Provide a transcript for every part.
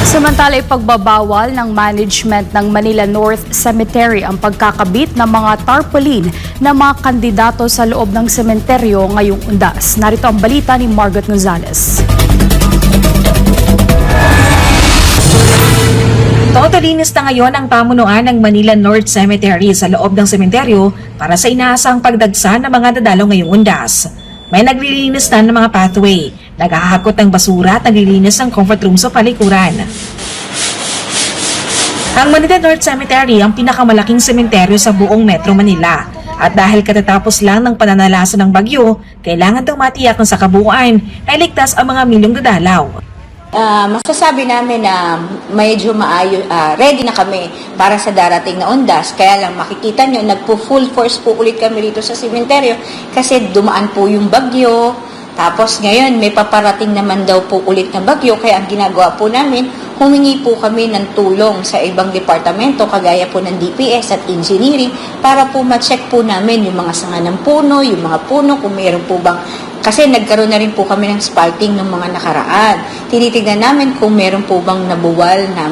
Samantala, ipagbabawal ng management ng Manila North Cemetery ang pagkakabit ng mga tarpaulin ng mga kandidato sa loob ng sementeryo ngayong Undas. Narito ang balita ni Margot Gonzalez. Totalinis na ngayon ang pamunuan ng Manila North Cemetery sa loob ng sementeryo para sa inaasang pagdagsa ng mga dadalaw ngayong Undas. May naglilinis na ng mga pathway, naghahakot ng basura at naglilinis ng comfort room sa palikuran. Ang Manila North Cemetery ang pinakamalaking sementeryo sa buong Metro Manila. At dahil katatapos lang ng pananalasa ng bagyo, kailangan daw matiyak na sa kabuuan ay ligtas ang mga milyong dadalaw. Masasabi namin na medyo ready na kami para sa darating na Undas. Kaya lang makikita nyo, nagpo-full force po ulit kami rito sa sementeryo kasi dumaan po yung bagyo. Tapos ngayon may paparating naman daw po ulit na bagyo. Kaya ang ginagawa po namin, humingi po kami ng tulong sa ibang departamento kagaya po ng DPS at engineering para po ma-check po namin yung mga sanga ng puno, yung mga puno kung mayroon po bang. Kasi nagkaroon na rin po kami ng spalting ng mga nakaraan. Tinitignan namin kung meron po bang nabuwal na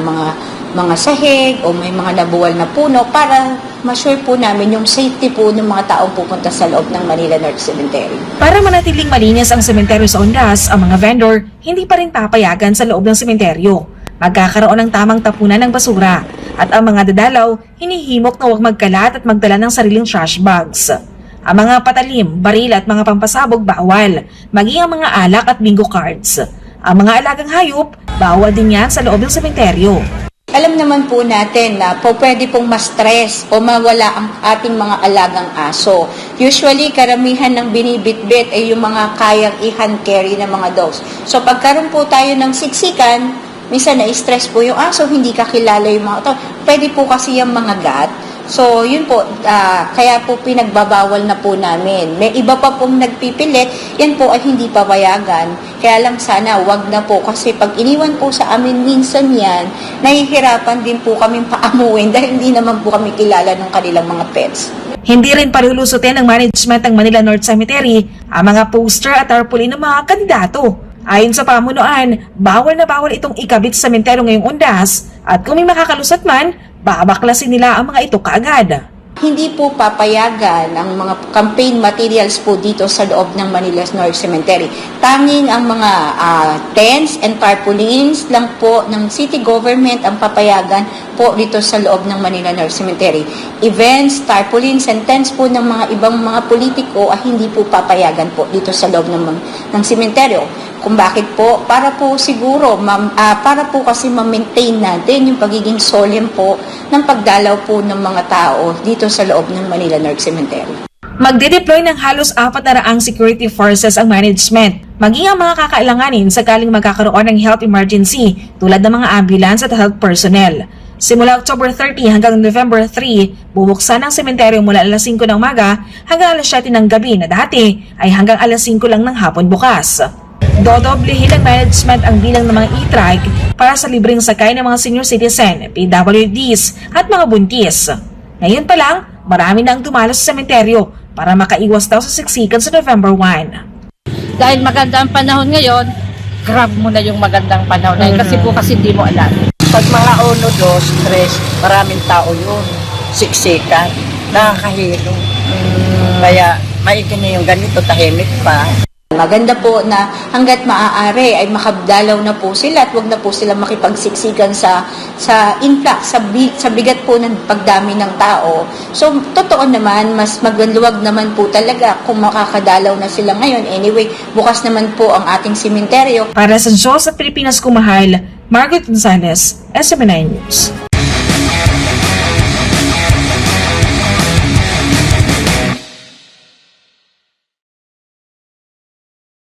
mga sahig o may mga nabuwal na puno para ma-sure po namin yung safety po ng mga taong pupunta sa loob ng Manila North Cemetery. Para manatiling malinis ang sementeryo sa Undas, ang mga vendor hindi pa rin papayagan sa loob ng sementeryo. Magkakaroon ng tamang tapunan ng basura at ang mga dadalaw hinihimok na huwag magkalat at magdala ng sariling trash bags. Ang mga patalim, baril at mga pampasabog bawal, maging ang mga alak at bingo cards. Ang mga alagang hayop, bawal din yan sa loob ng sementeryo. Alam naman po natin na pwede pong ma-stress o mawala ang ating mga alagang aso. Usually, karamihan ng binibitbit ay yung mga kayang i-hand carry ng mga dogs. So pagkaroon po tayo ng siksikan, minsan na-stress po yung aso, hindi kakilala yung mga ito. Pwede po kasi yung mga gat. So, yun po, kaya po pinagbabawal na po namin. May iba pa pong nagpipilit, yan po ay hindi papayagan. Kaya lang sana, wag na po. Kasi pag iniwan po sa amin minsan yan, nahihirapan din po kami paamuin dahil hindi naman po kami kilala ng kanilang mga pets. Hindi rin palulusutin ng management ng Manila North Cemetery ang mga poster at tarpaulin ng mga kandidato. Ayon sa pamunuan, bawal na bawal itong ikabit sa sementeryo ngayong Undas at kung may makakalusot man, babaklasin nila ang mga ito kaagad. Hindi po papayagan ang mga campaign materials po dito sa loob ng Manila North Cemetery. Tanging ang mga tents and tarpaulins lang po ng city government ang papayagan po dito sa loob ng Manila North Cemetery. Events, tarpaulins and tents po ng mga ibang mga politiko ay hindi po papayagan po dito sa loob ng sementeryo. Kung bakit po? Para po siguro, para po kasi ma-maintain natin yung pagiging solemn po ng pagdalaw po ng mga tao dito sa loob ng Manila North Cemetery. Magde-deploy ng halos 400 security forces ang management, maging ang mga kakailanganin sakaling magkakaroon ng health emergency tulad ng mga ambulance at health personnel. Simula October 30 hanggang November 3, bubuksan ang sementeryo mula alas 5 ng umaga hanggang alas 7 ng gabi na dati ay hanggang alas 5 lang ng hapon bukas. Dodoblehin ng management ang bilang ng mga e-trike para sa libreng sakay ng mga senior citizen, PWDs at mga buntis. Ngayon pa lang, marami na ang dumalo sa sementeryo para makaiwas daw sa siksikan sa November 1. Dahil maganda ang panahon ngayon, grab mo na yung magandang panahon na yun kasi bukas hindi mo alam. Pag mga 1, 2, 3, maraming tao yun. Siksikan, nakakahilo. Kaya maigi na yung ganito, tahimik pa. Maganda po na hanggat maaari ay makadalaw na po sila at wag na po sila makipagsiksikan sa influx, sa bigat po ng pagdami ng tao. So, totoo naman, mas magluwag naman po talaga kung makakadalaw na sila ngayon. Anyway, bukas naman po ang ating sementeryo. Para sa Diyos at Pilipinas kumahal, Margot Gonzalez, SMN9 News.